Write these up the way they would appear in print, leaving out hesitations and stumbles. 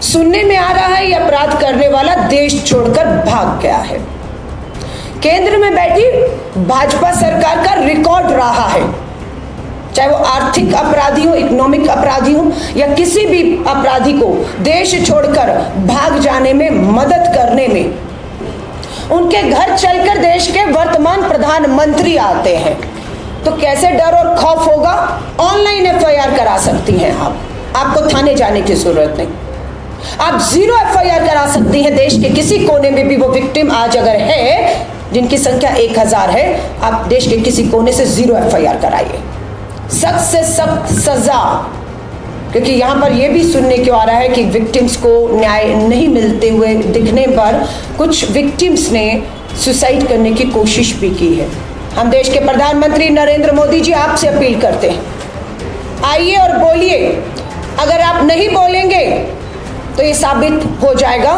सुनने में आ रहा है ये अपराध करने वाला देश छोड़कर भाग गया है। केंद्र में बैठी भाजपा सरकार का रिकॉर्ड रहा है, चाहे वो आर्थिक अपराधी हो, इकोनॉमिक अपराधी हो या किसी भी अपराधी को देश छोड़कर भाग जाने में मदद करने में। उनके घर चलकर देश के वर्तमान प्रधानमंत्री आते हैं तो कैसे डर और खौफ होगा। ऑनलाइन एफआईआर करा सकती हैं आपको थाने जाने की जरूरत नहीं। आप 0 एफआईआर करा सकती हैं। देश के किसी कोने में भी वो विक्टिम आज अगर है, जिनकी संख्या 1000 है, आप देश के किसी कोने से 0 एफआईआर कराइए। सख्त से सख्त सजा, क्योंकि यहाँ पर यह भी सुनने को आ रहा है कि विक्टिम्स को न्याय नहीं मिलते हुए दिखने पर कुछ विक्टिम्स ने सुसाइड करने की कोशिश भी की है। हम देश के प्रधानमंत्री नरेंद्र मोदी जी आपसे अपील करते हैं, आइए और बोलिए। अगर आप नहीं बोलेंगे तो ये साबित हो जाएगा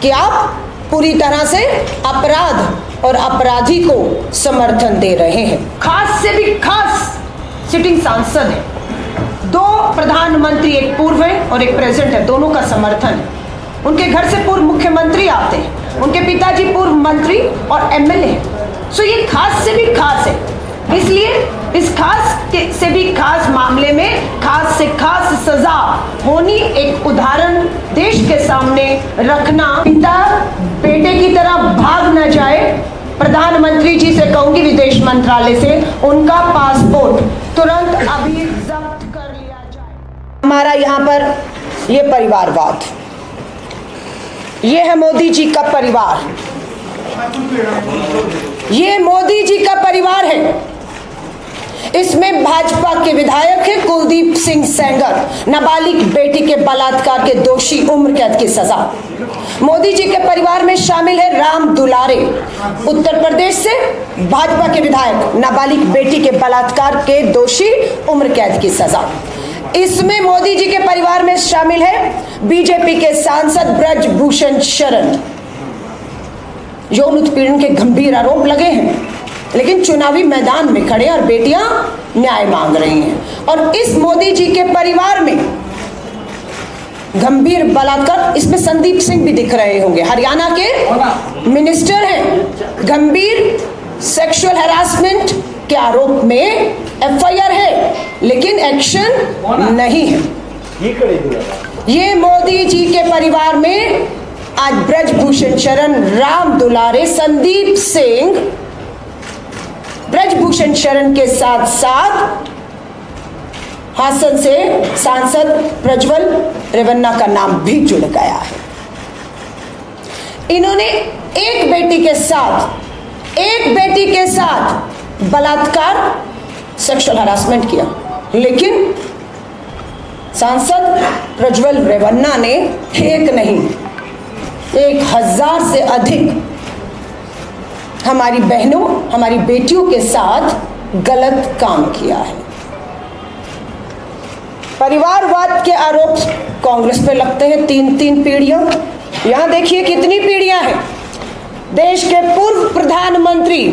कि आप पूरी तरह से अपराध और अपराधी को समर्थन दे रहे हैं। खास से भी खास सिटिंग सांसद है, 2 प्रधानमंत्री, एक पूर्व है और एक प्रेजेंट है, दोनों का समर्थन है। उनके घर से पूर्व मुख्यमंत्री आते हैं, उनके पिताजी पूर्व मंत्री और एमएलए हैं। सो ये खास से भी खास है, इसलिए इस खास से भी खास मामले में खास से खास सजा होनी, एक उदाहरण देश के सामने रखना। पिता बेटे की तरह भाग न जाए। प्रधानमंत्री जी से कहूंगी विदेश मंत्रालय से उनका पासपोर्ट तुरंत अभी जब्त कर लिया जाए। हमारा यहाँ पर ये परिवारवाद, ये है मोदी जी का परिवार, ये मोदी जी का परिवार है। इसमें भाजपा के विधायक है कुलदीप सिंह सेंगर, नाबालिग बेटी के बलात्कार के दोषी, उम्र कैद की सजा। मोदी जी के परिवार में शामिल है राम दुलारे, उत्तर प्रदेश से भाजपा के विधायक, नाबालिग बेटी के बलात्कार के दोषी, उम्र कैद की सजा। इसमें मोदी जी के परिवार में शामिल है बीजेपी के सांसद ब्रजभूषण शरण। यौन उत्पीड़न के गंभीर आरोप लगे हैं, लेकिन चुनावी मैदान में खड़े और बेटियां न्याय मांग रही हैं। और इस मोदी जी के परिवार में गंभीर बलात्कार, इसमें संदीप सिंह भी दिख रहे होंगे, हरियाणा के मिनिस्टर हैं। गंभीर सेक्सुअल हैरासमेंट के आरोप में एफआईआर है, लेकिन एक्शन नहीं है। ये मोदी जी के परिवार में आज ब्रजभूषण शरण, राम दुलारे, संदीप सिंह, ब्रजभूषण शरण के साथ साथ हासन से सांसद प्रज्वल रेवन्ना का नाम भी जुड़ गया है। इन्होंने एक बेटी के साथ बलात्कार, सेक्सुअल हरासमेंट किया, लेकिन सांसद प्रज्वल रेवन्ना ने एक नहीं 1000 से अधिक हमारी बहनों, हमारी बेटियों के साथ गलत काम किया है। परिवारवाद के आरोप कांग्रेस पे लगते हैं 3 पीढ़ियां। यहां देखिए कितनी पीढ़ियां हैं। देश के पूर्व प्रधानमंत्री,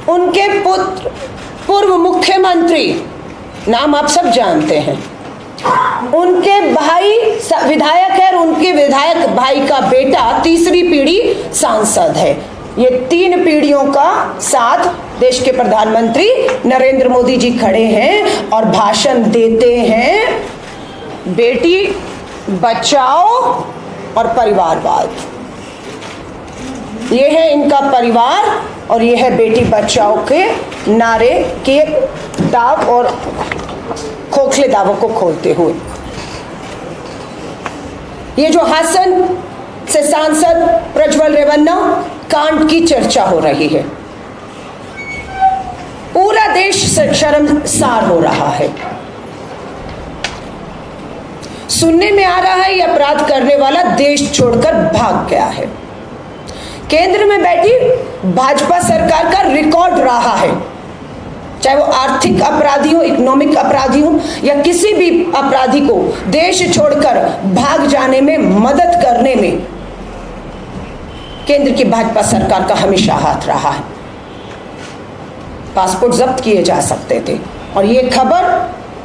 उनके पुत्र पूर्व मुख्यमंत्री, नाम आप सब जानते हैं, उनके भाई विधायक है और उनके विधायक भाई का बेटा तीसरी पीढ़ी सांसद है। ये 3 पीढ़ियों का साथ देश के प्रधानमंत्री नरेंद्र मोदी जी खड़े हैं और भाषण देते हैं, बेटी बचाओ और परिवारवाद। ये है इनका परिवार और ये है बेटी बचाओ के नारे के दाव और खोखले दावों को खोलते हुए। ये जो हासन से सांसद प्रज्वल रेवन्ना कांड की चर्चा हो रही है, पूरा देश शर्मसार हो रहा है। सुनने में आ रहा है ये अपराध करने वाला देश छोड़कर भाग गया है। केंद्र में बैठी भाजपा सरकार का रिकॉर्ड रहा है, चाहे वो आर्थिक अपराधी हो, इकोनॉमिक अपराधी हो या किसी भी अपराधी को देश छोड़कर भाग जाने में मदद करने में केंद्र की भाजपा सरकार का हमेशा हाथ रहा है। पासपोर्ट जब्त किए जा सकते थे और ये खबर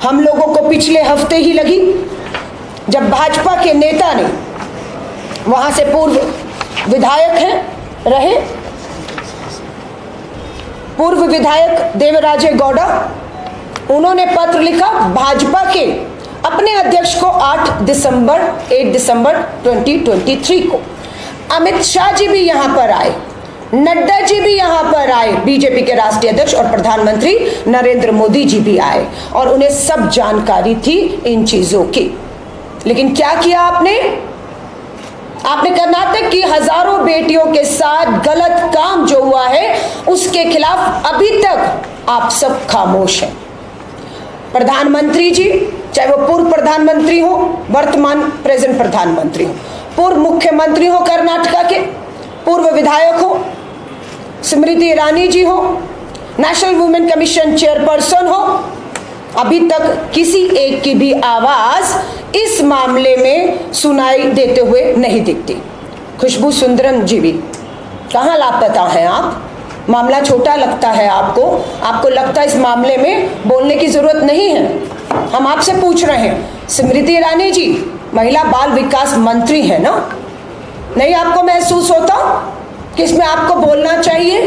हम लोगों को पिछले हफ्ते ही लगी। जब भाजपा के नेता ने, वहां से पूर्व विधायक हैं रहे, पूर्व विधायक देवराजे गौड़ा, उन्होंने पत्र लिखा भाजपा के अपने अध्यक्ष को 8 दिसंबर 2023 को। अमित शाह जी भी यहां पर आए, नड्डा जी भी यहां पर आए, बीजेपी के राष्ट्रीय अध्यक्ष, और प्रधानमंत्री नरेंद्र मोदी जी भी आए और उन्हें सब जानकारी थी इन चीजों की। लेकिन क्या किया आपने? आपने कर्नाटक की हजारों बेटियों के साथ गलत काम जो हुआ है उसके खिलाफ अभी तक आप सब खामोश हैं। प्रधानमंत्री जी, चाहे वो पूर्व प्रधानमंत्री हो, वर्तमान प्रेजेंट प्रधानमंत्री हो, पूर्व मुख्यमंत्री हो कर्नाटका के, पूर्व विधायक हो स्मृति ईरानी जी हो, नेशनल वुमेन कमीशन चेयरपर्सन हो, अभी तक किसी एक की भी आवाज इस मामले में सुनाई देते हुए नहीं दिखती। खुशबू सुंदरम जी भी, कहाँ लापता हैं आप? मामला छोटा लगता है आपको, आपको लगता है इस मामले में बोलने की जरूरत नहीं है। हम आपसे पूछ रहे हैं, स्मृति ईरानी जी महिला बाल विकास मंत्री है ना, नहीं आपको महसूस होता कि इसमें आपको बोलना चाहिए?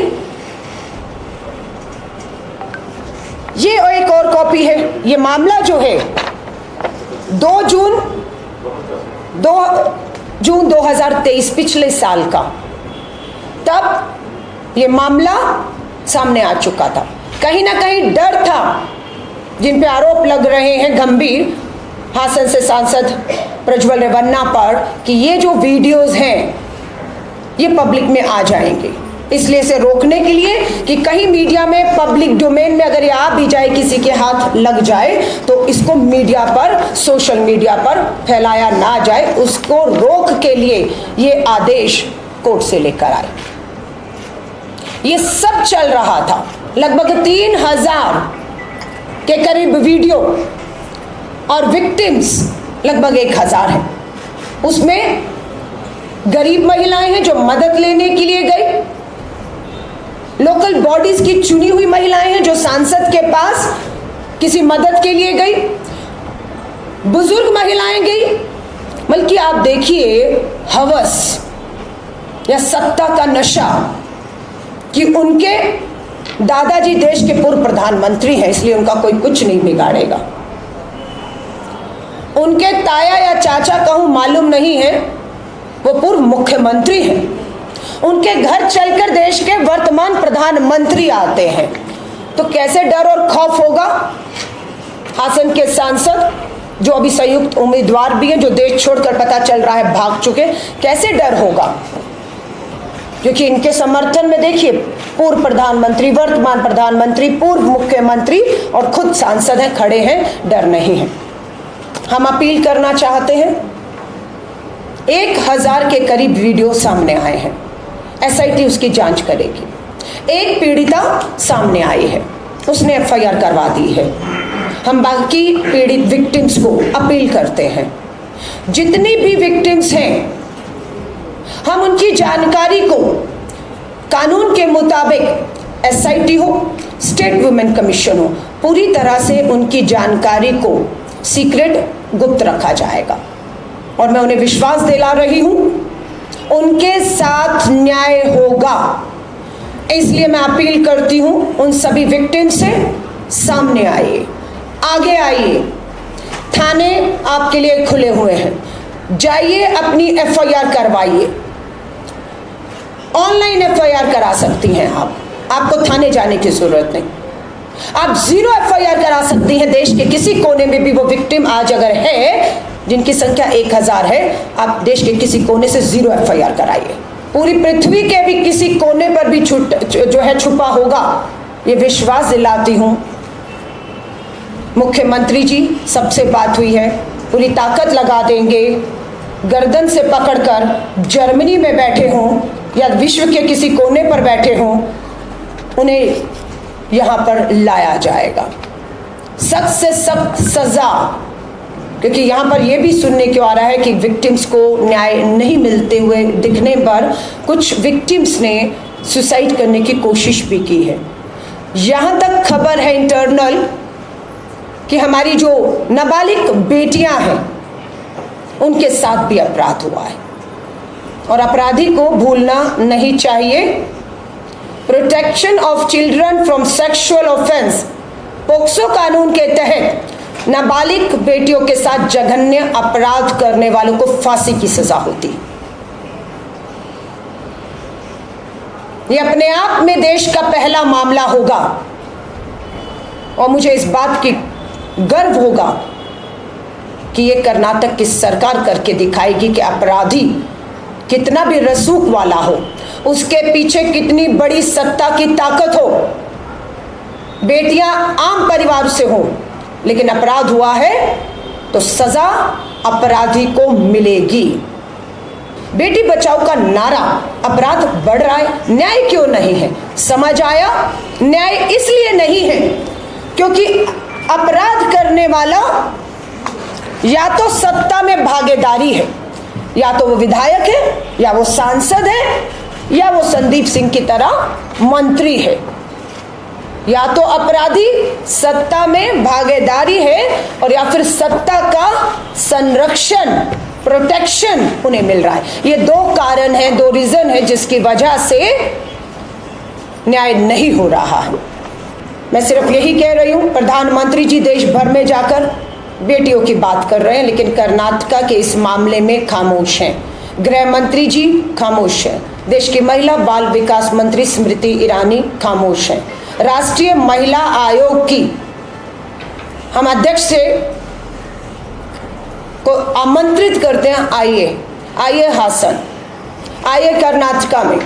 ये एक और कॉपी है। ये मामला जो है 2 जून 2023 पिछले साल का, तब ये मामला सामने आ चुका था। कहीं ना कहीं डर था, जिन पे आरोप लग रहे हैं गंभीर, हासन से सांसद प्रज्वल रेवन्ना पर, कि ये जो वीडियोस हैं ये पब्लिक में आ जाएंगे, इसलिए इसे रोकने के लिए कि कहीं मीडिया में, पब्लिक डोमेन में अगर ये आ भी जाए, किसी के हाथ लग जाए, तो इसको मीडिया पर, सोशल मीडिया पर फैलाया ना जाए, उसको रोक के लिए ये आदेश कोर्ट से लेकर आए। ये सब चल रहा था। लगभग 3000 के करीब वीडियो और विक्टिम्स लगभग 1000 हैं। उसमें गरीब महिलाएं हैं जो मदद लेने के लिए गई, लोकल बॉडीज की चुनी हुई महिलाएं हैं जो सांसद के पास किसी मदद के लिए गई, बुजुर्ग महिलाएं गई। बल्कि आप देखिए हवस या सत्ता का नशा, कि उनके दादाजी देश के पूर्व प्रधानमंत्री हैं, इसलिए उनका कोई कुछ नहीं बिगाड़ेगा। उनके ताया या चाचा कहूं मालूम नहीं है, वो पूर्व मुख्यमंत्री हैं। उनके घर चलकर देश के वर्तमान प्रधानमंत्री आते हैं, तो कैसे डर और खौफ होगा? हासन के सांसद जो अभी संयुक्त उम्मीदवार भी हैं, जो देश छोड़कर पता चल रहा है भाग चुके, कैसे डर होगा? क्योंकि इनके समर्थन में देखिए पूर्व प्रधानमंत्री, वर्तमान प्रधानमंत्री, पूर्व मुख्यमंत्री और खुद सांसद हैं, खड़े हैं, डर नहीं है। हम अपील करना चाहते हैं, 1000 के करीब वीडियो सामने आए हैं, एसआईटी उसकी जांच करेगी। एक पीड़िता सामने आई है, उसने एफआईआर करवा दी है। हम बाकी पीड़ित विक्टिम्स को अपील करते हैं, जितनी भी विक्टिम्स हैं, हम उनकी जानकारी को कानून के मुताबिक एसआईटी हो, स्टेट वुमेन कमीशन हो, पूरी तरह से उनकी जानकारी को सीक्रेट, गुप्त रखा जाएगा। और मैं उन्हें विश्वास दिला रही हूं, उनके साथ न्याय होगा। इसलिए मैं अपील करती हूं उन सभी विक्टिम से, सामने आइए, आगे आइए, थाने आपके लिए खुले हुए हैं, जाइए अपनी एफआईआर करवाइए। ऑनलाइन एफआईआर करा सकती हैं आप, आपको थाने जाने की जरूरत नहीं। आप 0 एफआईआर करा सकती हैं। देश के किसी कोने में भी वो विक्टिम आज अगर है, जिनकी संख्या 1000 है, आप देश के किसी कोने से 0 एफआईआर कराइए। पूरी पृथ्वी के भी किसी कोने पर भी जो है छुपा होगा, ये विश्वास दिलाती हूं। मुख्यमंत्री जी, सबसे बात हुई है, पूरी ताकत लगा देंगे, गर्दन से पकड़कर जर्मनी में बैठे हों या विश्व के किसी कोने पर बैठे हों, उन्हें यहां पर लाया जाएगा। सख्त से सख्त सजा, क्योंकि यहां पर यह भी सुनने को आ रहा है कि विक्टिम्स को न्याय नहीं मिलते हुए दिखने पर कुछ विक्टिम्स ने सुसाइड करने की कोशिश भी की है। यहां तक खबर है इंटरनल कि हमारी जो नाबालिग बेटियां हैं, उनके साथ भी अपराध हुआ है और अपराधी को भूलना नहीं चाहिए। Protection of children from sexual offence, POCSO कानून के तहत नाबालिग बेटियों के साथ जघन्य अपराध करने वालों को फांसी की सजा होती। यह अपने आप में देश का पहला मामला होगा और मुझे इस बात की गर्व होगा कि यह कर्नाटक की सरकार करके दिखाएगी कि अपराधी कितना भी रसूख वाला हो, उसके पीछे कितनी बड़ी सत्ता की ताकत हो, बेटियां आम परिवार से हो, लेकिन अपराध हुआ है तो सजा अपराधी को मिलेगी। बेटी बचाओ का नारा, अपराध बढ़ रहा है, न्याय क्यों नहीं है? समझ आया? न्याय इसलिए नहीं है क्योंकि अपराध करने वाला या तो सत्ता में भागीदारी है, या तो वो विधायक है, या वो सांसद है, या वो संदीप सिंह की तरह मंत्री है। या तो अपराधी सत्ता में भागीदारी है और या फिर सत्ता का संरक्षण, प्रोटेक्शन उन्हें मिल रहा है। ये दो कारण हैं, दो रीजन है जिसकी वजह से न्याय नहीं हो रहा है। मैं सिर्फ यही कह रही हूं, प्रधानमंत्री जी देश भर में जाकर बेटियों की बात कर रहे हैं, लेकिन कर्नाटक के इस मामले में खामोश हैं। गृह मंत्री जी खामोश हैं, देश की महिला बाल विकास मंत्री स्मृति ईरानी खामोश हैं, राष्ट्रीय महिला आयोग की हम अध्यक्ष से को आमंत्रित करते हैं, आइए हासन, आइए कर्नाटक में,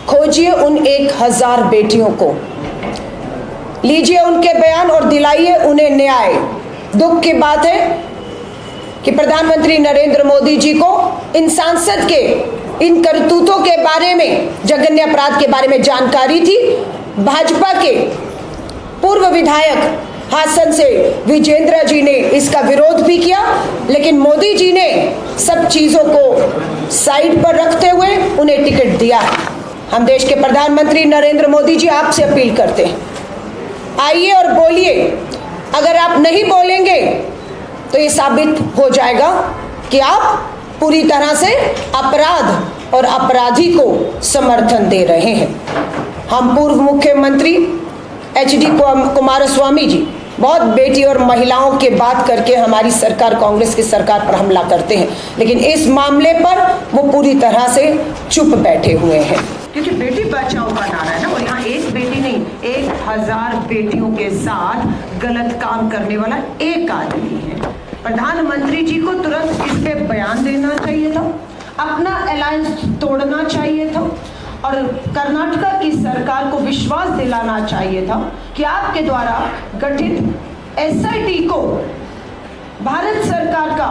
खोजिए उन 1000 बेटियों को, लीजिए उनके बयान और दिलाइए उन्हें न्याय। दुख की बात है कि प्रधानमंत्री नरेंद्र मोदी जी को इन सांसद के इन करतूतों के बारे में, जघन्य अपराध के बारे में जानकारी थी। भाजपा के पूर्व विधायक हासन से विजेंद्र जी ने इसका विरोध भी किया, लेकिन मोदी जी ने सब चीजों को साइड पर रखते हुए उन्हें टिकट दिया। हम देश के प्रधानमंत्री नरेंद्र मोदी जी आपसे अपील करते हैं, आइए और बोलिए। अगर आप नहीं बोलेंगे तो ये साबित हो जाएगा कि आप पूरी तरह से अपराध और अपराधी को समर्थन दे रहे हैं। हम पूर्व मुख्यमंत्री HD कुमारस्वामी जी बहुत बेटी और महिलाओं के बात करके हमारी सरकार, कांग्रेस की सरकार पर हमला करते हैं, लेकिन इस मामले पर वो पूरी तरह से चुप बैठे हुए हैं। क्योंकि बेटी बचाओ का नारा है ना, और यहाँ एक बेटी नहीं, 1000 बेटियों के साथ गलत काम करने वाला एक आदमी है। प्रधानमंत्री जी को तुरंत इस पे बयान देना चाहिए था, अपना अलायंस तोड़ना चाहिए था और कर्नाटक की सरकार को विश्वास दिलाना चाहिए था कि आपके द्वारा गठित SIT को भारत सरकार का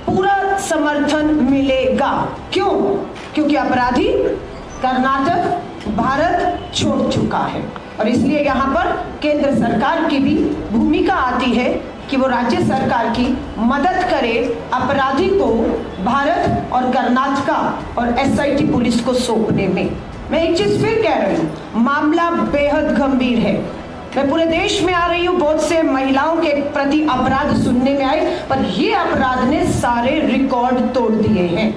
पूरा समर्थन मिलेगा। क्यों? क्योंकि अपराधी कर्नाटक भारत छोड़ चुका है और इसलिए यहाँ पर केंद्र सरकार की भी भूमिका आती है कि वो राज्य सरकार की मदद करे अपराधी को भारत और कर्नाटक और SIT पुलिस को सौंपने में। मैं एक चीज फिर कह रही हूँ, मामला बेहद गंभीर है। मैं पूरे देश में आ रही हूँ, बहुत से महिलाओं के प्रति अपराध सुनने में आए, पर ये अपराध ने सारे रिकॉर्ड तोड़ दिए हैं।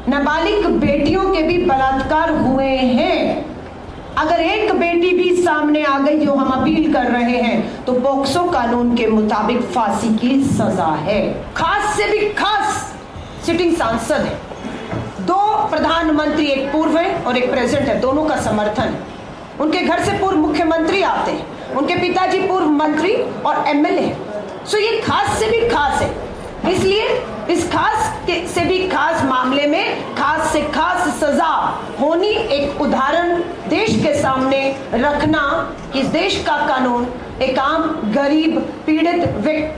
नाबालिग बेटियों के भी बलात्कार हुए हैं। अगर एक बेटी भी सामने आ गई, जो हम अपील कर रहे हैं, तो पोक्सो कानून के मुताबिक फांसी की सजा है। खास से भी खास सिटिंग सांसद है, 2 प्रधानमंत्री, एक पूर्व है और एक प्रेजेंट है, दोनों का समर्थन है। उनके घर से पूर्व मुख्यमंत्री आते हैं, उनके पिताजी पूर्व मंत्री और MLA है। सो ये खास से भी खास है, इसलिए इस खास से भी खास मामले में खास से खास सजा होनी एक उदाहरण देश के सामने रखना कि देश का कानून एक आम गरीब पीड़ित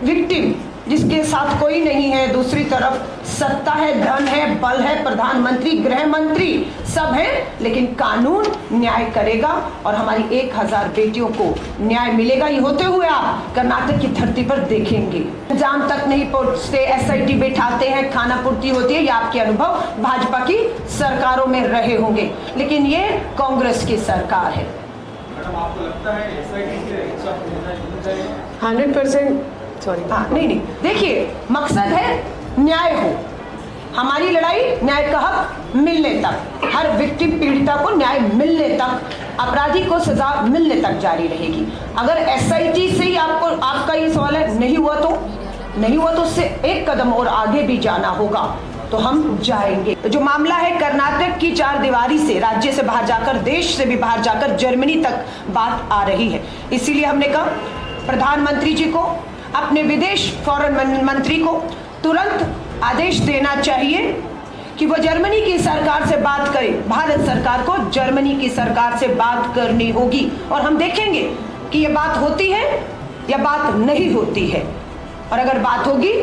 विक्टिम जिसके साथ कोई नहीं है, दूसरी तरफ सत्ता है, धन है, बल है, प्रधानमंत्री, गृह मंत्री सब है, लेकिन कानून न्याय करेगा और हमारी 1000 बेटियों को न्याय मिलेगा। ये होते हुए आप कर्नाटक की धरती पर देखेंगे। जान तक नहीं पहुंचते, SIT बैठाते हैं, खाना पूर्ति होती है। ये आपके अनुभव भाजपा की सरकारों में रहे होंगे, लेकिन ये कांग्रेस की सरकार है। मैडम, आपको लगता है SIT से 100% सॉरी, हाँ, नहीं, देखिए, मकसद है न्याय हो, न्याय का हक मिलने तक, हर विक्टिम पीड़िता को न्याय मिलने तक, अपराधी को सजा मिलने तक जारी रहेगी। अगर एसआईटी से ही आपका ये सवाल है, नहीं हुआ तो उससे एक कदम और आगे भी जाना होगा, तो हम जाएंगे। जो मामला है कर्नाटक की 4 दीवारी से, राज्य से बाहर जाकर, देश से भी बाहर जाकर जर्मनी तक बात आ रही है। इसीलिए हमने कहा प्रधानमंत्री जी को, अपने विदेश फॉरेन मंत्री को तुरंत आदेश देना चाहिए कि वो जर्मनी की सरकार से बात करें। भारत सरकार को जर्मनी की सरकार से बात करनी होगी और हम देखेंगे कि ये बात होती है या बात नहीं होती है। और अगर बात होगी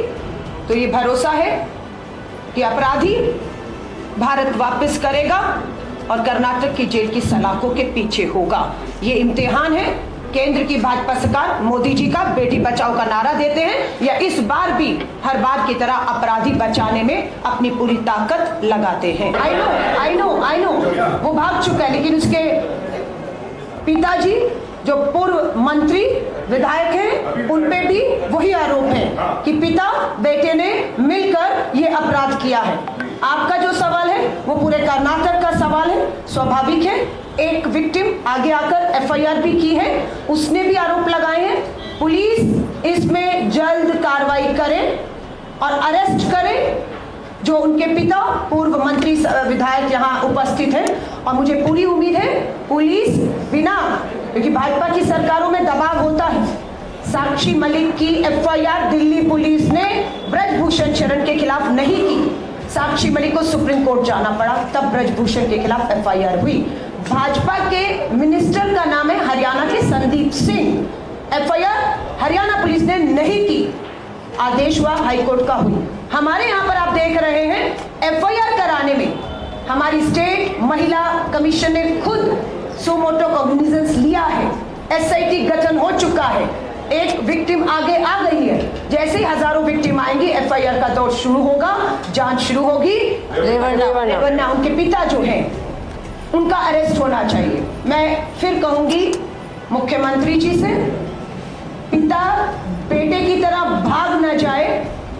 तो ये भरोसा है कि अपराधी भारत वापस करेगा और कर्नाटक की जेल की सलाखों के पीछे होगा। ये इम्तिहान है केंद्र की भाजपा सरकार, मोदी जी का बेटी बचाओ का नारा देते हैं या इस बार भी हर बार की तरह अपराधी बचाने में अपनी पूरी ताकत लगाते हैं। आई नो वो भाग चुका है, लेकिन उसके पिताजी जो पूर्व मंत्री विधायक हैं, उन पे भी वही आरोप है कि पिता बेटे ने मिलकर ये अपराध किया है। आपका जो सवाल है वो पूरे कर्नाटक का सवाल है। स्वाभाविक है, एक विक्टिम आगे आकर एफआईआर भी की है, उसने भी आरोप लगाए हैं। पुलिस इसमें जल्द कार्रवाई करे और अरेस्ट करे जो उनके पिता पूर्व मंत्री विधायक यहाँ उपस्थित हैं। और मुझे पूरी उम्मीद है पुलिस बिना, क्योंकि भाजपा की सरकारों में दबाव होता है, साक्षी मलिक की एफआईआर दिल्ली पुलिस ने ब्रजभूषण शरण के खिलाफ नहीं की। साक्षी मलिक को सुप्रीम कोर्ट जाना पड़ा, तब ब्रजभूषण के खिलाफ एफआईआर हुई। भाजपा के मिनिस्टर का नाम है हरियाणा के संदीप सिंह, एफआईआर हरियाणा पुलिस ने नहीं की, आदेश हुआ हाईकोर्ट का हुई। हमारे यहाँ पर आप देख रहे हैं एफआईआर कराने में हमारी स्टेट महिला कमीशन ने खुद सुमोटो कॉग्निजेंस लिया है, एसआईटी गठन हो चुका है, एक विक्टिम आगे आ गई है। जैसे ही हजारों विक्टिम आएंगी एफआईआर का दौर शुरू होगा, जांच शुरू होगी, वरना उनके पिता जो हैं उनका अरेस्ट होना चाहिए। मैं फिर कहूंगी मुख्यमंत्री जी से, पिता बेटे की तरह भाग न जाए।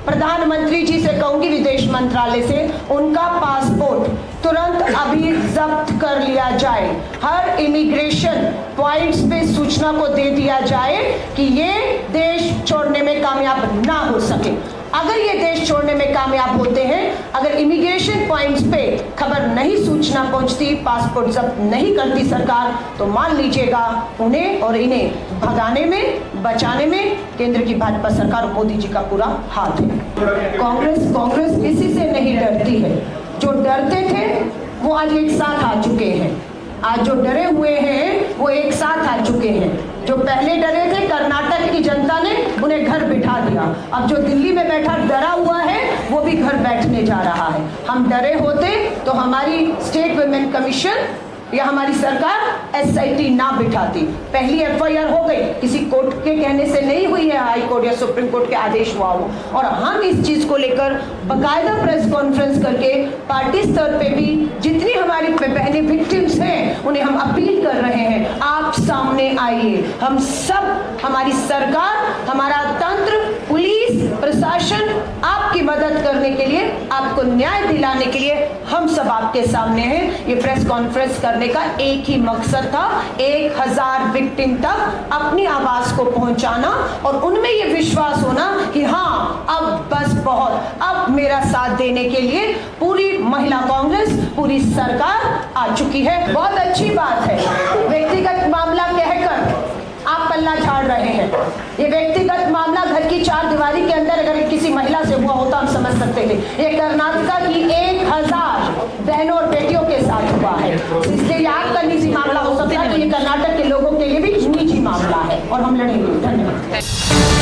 प्रधानमंत्री जी से कहूंगी विदेश मंत्रालय से उनका पासपोर्ट तुरंत अभी जब्त कर लिया जाए। हर इमिग्रेशन पॉइंट्स पे सूचना को दे दिया जाए कि ये देश छोड़ने में कामयाब ना हो सके। अगर ये देश छोड़ने में कामयाब होते हैं, अगर इमिग्रेशन पॉइंट्स पे खबर नहीं, सूचना पहुंचती, पासपोर्ट जब्त नहीं करती सरकार, तो मान लीजिएगा उन्हें और इन्हें भगाने में, बचाने में केंद्र की भाजपा सरकार, मोदी जी का पूरा हाथ है। कांग्रेस किसी से नहीं डरती है। जो डरते थे वो आज एक साथ आ चुके हैं। आज जो डरे हुए हैं वो एक साथ आ चुके हैं। जो पहले डरे थे, कर्नाटक की जनता ने उन्हें घर बिठा दिया। अब जो दिल्ली में बैठा डरा हुआ है वो भी घर बैठने जा रहा है। हम डरे होते तो हमारी स्टेट वुमेन कमीशन या हमारी सरकार एसआईटी ना बिठाती। पहली एफआईआर हो गई, किसी कोर्ट के कहने से नहीं हुई है, हाई कोर्ट या सुप्रीम कोर्ट के आदेश हुआ हो। और हम इस चीज को लेकर बकायदा प्रेस कॉन्फ्रेंस करके पार्टी स्तर पे भी जितनी हमारी बहनें विक्टिम्स हैं उन्हें हम अपील कर रहे हैं, आप सामने आइए। हम सब, हमारी सरकार, हमारा तंत्र, पुलिस, प्रशासन आपकी मदद करने के लिए, आपको न्याय दिलाने के लिए हम सब आपके सामने हैं। ये प्रेस कॉन्फ्रेंस करने का एक ही मकसद था, 1000 विक्टिम तक अपनी आवाज को पहुंचाना और उनमें ये विश्वास होना कि हाँ अब बस बहुत, अब मेरा साथ देने के लिए पूरी महिला कांग्रेस, पूरी सरकार आ चुकी है। बहुत अच्छी बात है, व्यक्तिगत मामला कहकर आप पल्ला झाड़ रहे हैं। ये व्यक्तिगत मामला घर की 4 दीवारी के अंदर अगर किसी महिला से हुआ होता हम समझ सकते थे। ये कर्नाटक की 1000 बहनों और बेटियों के साथ हुआ है, इसलिए ये आपका निजी मामला हो सकता है, तो ये कर्नाटक के लोगों के लिए भी निजी मामला है और हम लड़ेंगे। धन्यवाद।